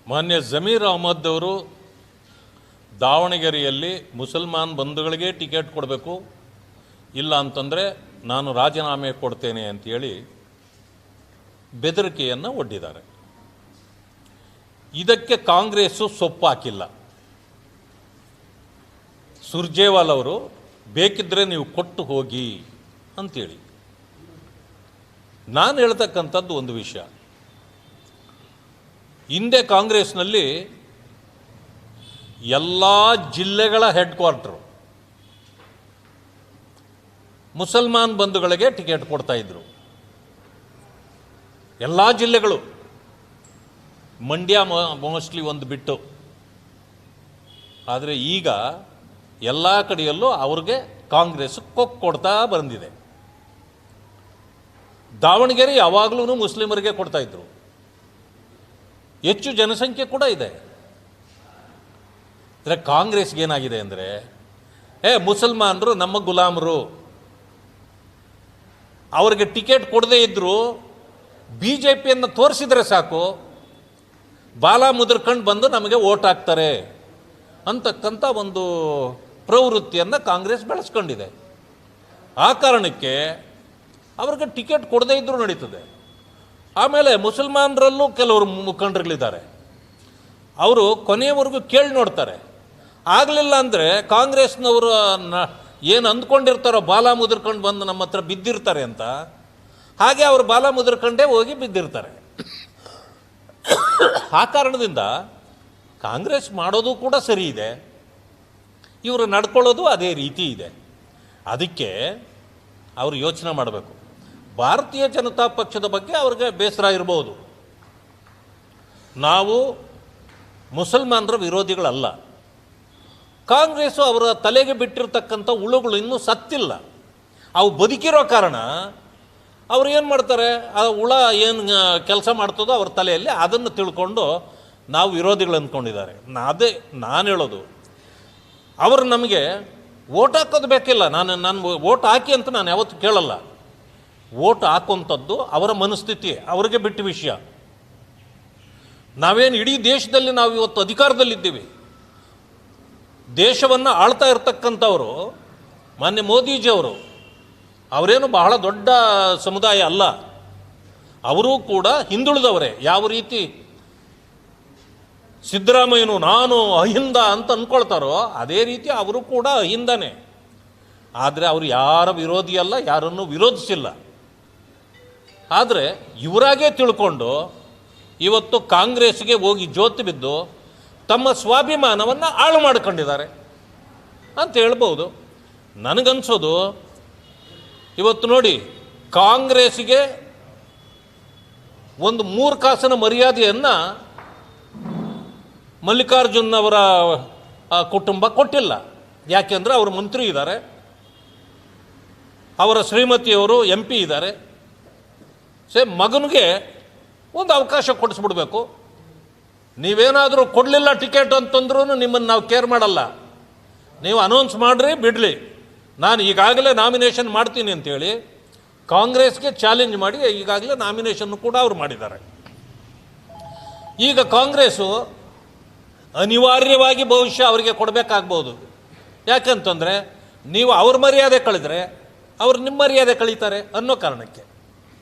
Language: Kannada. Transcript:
ಮಾನ್ಯ ಜಮೀರ್ ಅಹಮದ್ ಅವರು ದಾವಣಗೆರೆಯಲ್ಲಿ ಮುಸಲ್ಮಾನ್ ಬಂಧುಗಳಿಗೆ ಟಿಕೆಟ್ ಕೊಡಬೇಕು, ಇಲ್ಲ ಅಂತಂದರೆ ನಾನು ರಾಜೀನಾಮೆ ಕೊಡ್ತೇನೆ ಅಂತೇಳಿ ಬೆದರಿಕೆಯನ್ನು ಒಡ್ಡಿದ್ದಾರೆ. ಇದಕ್ಕೆ ಕಾಂಗ್ರೆಸ್ಸು ಸೊಪ್ಪು ಹಾಕಿಲ್ಲ. ಸುರ್ಜೇವಾಲ್ ಅವರು ಬೇಕಿದ್ದರೆ ನೀವು ಕೊಟ್ಟು ಹೋಗಿ ಅಂತೇಳಿ. ನಾನು ಹೇಳ್ತಕ್ಕಂಥದ್ದು ಒಂದು ವಿಷಯ, ಹಿಂದೆ ಕಾಂಗ್ರೆಸ್ನಲ್ಲಿ ಎಲ್ಲ ಜಿಲ್ಲೆಗಳ ಹೆಡ್ ಕ್ವಾರ್ಟರು ಮುಸಲ್ಮಾನ್ ಬಂಧುಗಳಿಗೆ ಟಿಕೆಟ್ ಕೊಡ್ತಾ ಇದ್ರು. ಎಲ್ಲ ಜಿಲ್ಲೆಗಳು, ಮಂಡ್ಯ ಮೋಸ್ಟ್ಲಿ ಒಂದು ಬಿಟ್ಟು. ಆದರೆ ಈಗ ಎಲ್ಲ ಕಡೆಯಲ್ಲೂ ಅವ್ರಿಗೆ ಕಾಂಗ್ರೆಸ್ ಕೊಡ್ತಾ ಬಂದಿದೆ. ದಾವಣಗೆರೆ ಯಾವಾಗಲೂ ಮುಸ್ಲಿಮರಿಗೆ ಕೊಡ್ತಾ ಇದ್ರು, ಹೆಚ್ಚು ಜನಸಂಖ್ಯೆ ಕೂಡ ಇದೆ. ಅಂದರೆ ಕಾಂಗ್ರೆಸ್ಗೆ ಏನಾಗಿದೆ ಅಂದರೆ, ಮುಸಲ್ಮಾನರು ನಮ್ಮ ಗುಲಾಮರು, ಅವರಿಗೆ ಟಿಕೆಟ್ ಕೊಡದೇ ಇದ್ದರೂ BJPಯನ್ನು ತೋರಿಸಿದರೆ ಸಾಕು, ಬಾಲ ಮುದ್ರಕೊಂಡು ಬಂದು ನಮಗೆ ಓಟ್ ಹಾಕ್ತಾರೆ ಅಂತಕ್ಕಂಥ ಒಂದು ಪ್ರವೃತ್ತಿಯನ್ನು ಕಾಂಗ್ರೆಸ್ ಬೆಳೆಸ್ಕೊಂಡಿದೆ. ಆ ಕಾರಣಕ್ಕೆ ಅವ್ರಿಗೆ ಟಿಕೆಟ್ ಕೊಡದೇ ಇದ್ದರೂ ನಡೀತದೆ. ಆಮೇಲೆ ಮುಸಲ್ಮಾನರಲ್ಲೂ ಕೆಲವರು ಮುಖಂಡರುಗಳಿದ್ದಾರೆ, ಅವರು ಕೊನೆಯವರೆಗೂ ಕೇಳಿ ನೋಡ್ತಾರೆ. ಆಗಲಿಲ್ಲ ಅಂದರೆ ಕಾಂಗ್ರೆಸ್ನವರು ಏನು ಅಂದ್ಕೊಂಡಿರ್ತಾರೋ ಬಾಲ ಮುದ್ರಕೊಂಡು ಬಂದು ನಮ್ಮ ಹತ್ರ ಬಿದ್ದಿರ್ತಾರೆ ಅಂತ, ಹಾಗೆ ಅವರು ಬಾಲ ಮುದ್ರಕೊಂಡೇ ಹೋಗಿ ಬಿದ್ದಿರ್ತಾರೆ. ಆ ಕಾರಣದಿಂದ ಕಾಂಗ್ರೆಸ್ ಮಾಡೋದು ಕೂಡ ಸರಿ ಇದೆ, ಇವರು ನಡ್ಕೊಳ್ಳೋದು ಅದೇ ರೀತಿ ಇದೆ. ಅದಕ್ಕೆ ಅವರು ಯೋಚನೆ ಮಾಡಬೇಕು. ಭಾರತೀಯ ಜನತಾ ಪಕ್ಷದ ಬಗ್ಗೆ ಅವ್ರಿಗೆ ಬೇಸರ ಇರ್ಬೋದು. ನಾವು ಮುಸಲ್ಮಾನರ ವಿರೋಧಿಗಳಲ್ಲ. ಕಾಂಗ್ರೆಸ್ಸು ಅವರ ತಲೆಗೆ ಬಿಟ್ಟಿರ್ತಕ್ಕಂಥ ಹುಳುಗಳು ಇನ್ನೂ ಸತ್ತಿಲ್ಲ. ಅವು ಬದುಕಿರೋ ಕಾರಣ ಅವ್ರು ಏನು ಮಾಡ್ತಾರೆ, ಆ ಹುಳ ಏನು ಕೆಲಸ ಮಾಡ್ತದೋ ಅವ್ರ ತಲೆಯಲ್ಲಿ ಅದನ್ನು ತಿಳ್ಕೊಂಡು ನಾವು ವಿರೋಧಿಗಳು ಅಂದ್ಕೊಂಡಿದ್ದಾರೆ. ಅದೇ ನಾನು ಹೇಳೋದು, ಅವರು ನಮಗೆ ಓಟ್ ಹಾಕೋದು ಬೇಕಿಲ್ಲ. ನಾನು ಓಟ್ ಹಾಕಿ ಅಂತ ನಾನು ಯಾವತ್ತೂ ಕೇಳಲ್ಲ. ಓಟ್ ಹಾಕುವಂಥದ್ದು ಅವರ ಮನಸ್ಥಿತಿ, ಅವ್ರಿಗೆ ಬಿಟ್ಟ ವಿಷಯ. ನಾವೇನು ಇಡೀ ದೇಶದಲ್ಲಿ ನಾವು ಇವತ್ತು ಅಧಿಕಾರದಲ್ಲಿದ್ದೀವಿ, ದೇಶವನ್ನು ಆಳ್ತಾ ಇರ್ತಕ್ಕಂಥವರು ಮಾನ್ಯ ಮೋದಿಜಿಯವರು, ಅವರೇನು ಬಹಳ ದೊಡ್ಡ ಸಮುದಾಯ ಅಲ್ಲ, ಅವರೂ ಕೂಡ ಹಿಂದುಳಿದವರೇ. ಯಾವ ರೀತಿ ಸಿದ್ದರಾಮಯ್ಯನು ನಾನು ಅಹಿಂದ ಅಂತ ಅಂದ್ಕೊಳ್ತಾರೋ ಅದೇ ರೀತಿ ಅವರು ಕೂಡ ಅಹಿಂದನೇ. ಆದರೆ ಅವರು ಯಾರ ವಿರೋಧಿ ಅಲ್ಲ, ಯಾರನ್ನು ವಿರೋಧಿಸಿಲ್ಲ. ಆದರೆ ಇವರಾಗೇ ತಿಳ್ಕೊಂಡು ಇವತ್ತು ಕಾಂಗ್ರೆಸ್ಗೆ ಹೋಗಿ ಜೋತು ಬಿದ್ದು ತಮ್ಮ ಸ್ವಾಭಿಮಾನವನ್ನು ಹಾಳು ಮಾಡ್ಕೊಂಡಿದ್ದಾರೆ ಅಂತ ಹೇಳ್ಬೋದು. ನನಗನ್ಸೋದು, ಇವತ್ತು ನೋಡಿ, ಕಾಂಗ್ರೆಸ್ಗೆ ಒಂದು 3 ಕಾಸಿನ ಮರ್ಯಾದೆಯನ್ನು ಮಲ್ಲಿಕಾರ್ಜುನ್ ಅವರ ಕುಟುಂಬ ಕೊಟ್ಟಿಲ್ಲ. ಯಾಕೆಂದರೆ ಅವರು ಮಂತ್ರಿ ಇದ್ದಾರೆ, ಅವರ ಶ್ರೀಮತಿಯವರು MP ಇದ್ದಾರೆ. ಮಗನಿಗೆ ಒಂದು ಅವಕಾಶ ಕೊಡಿಸ್ಬಿಡ್ಬೇಕು. ನೀವೇನಾದರೂ ಕೊಡಲಿಲ್ಲ ಟಿಕೆಟ್ ಅಂತಂದ್ರೂ ನಿಮ್ಮನ್ನು ನಾವು ಕೇರ್ ಮಾಡಲ್ಲ, ನೀವು ಅನೌನ್ಸ್ ಮಾಡಿರಿ ಬಿಡಲಿ, ನಾನು ಈಗಾಗಲೇ ನಾಮಿನೇಷನ್ ಮಾಡ್ತೀನಿ ಅಂತೇಳಿ ಕಾಂಗ್ರೆಸ್ಗೆ ಚಾಲೆಂಜ್ ಮಾಡಿ ಈಗಾಗಲೇ ನಾಮಿನೇಷನ್ ಕೂಡ ಅವರು ಮಾಡಿದ್ದಾರೆ. ಈಗ ಕಾಂಗ್ರೆಸ್ಸು ಅನಿವಾರ್ಯವಾಗಿ ಬಹುಶಃ ಅವರಿಗೆ ಕೊಡಬೇಕಾಗ್ಬೋದು. ಯಾಕಂತಂದರೆ ನೀವು ಅವ್ರ ಮರ್ಯಾದೆ ಕಳೆದರೆ ಅವ್ರು ನಿಮ್ಮ ಮರ್ಯಾದೆ ಕಳೀತಾರೆ ಅನ್ನೋ ಕಾರಣಕ್ಕೆ.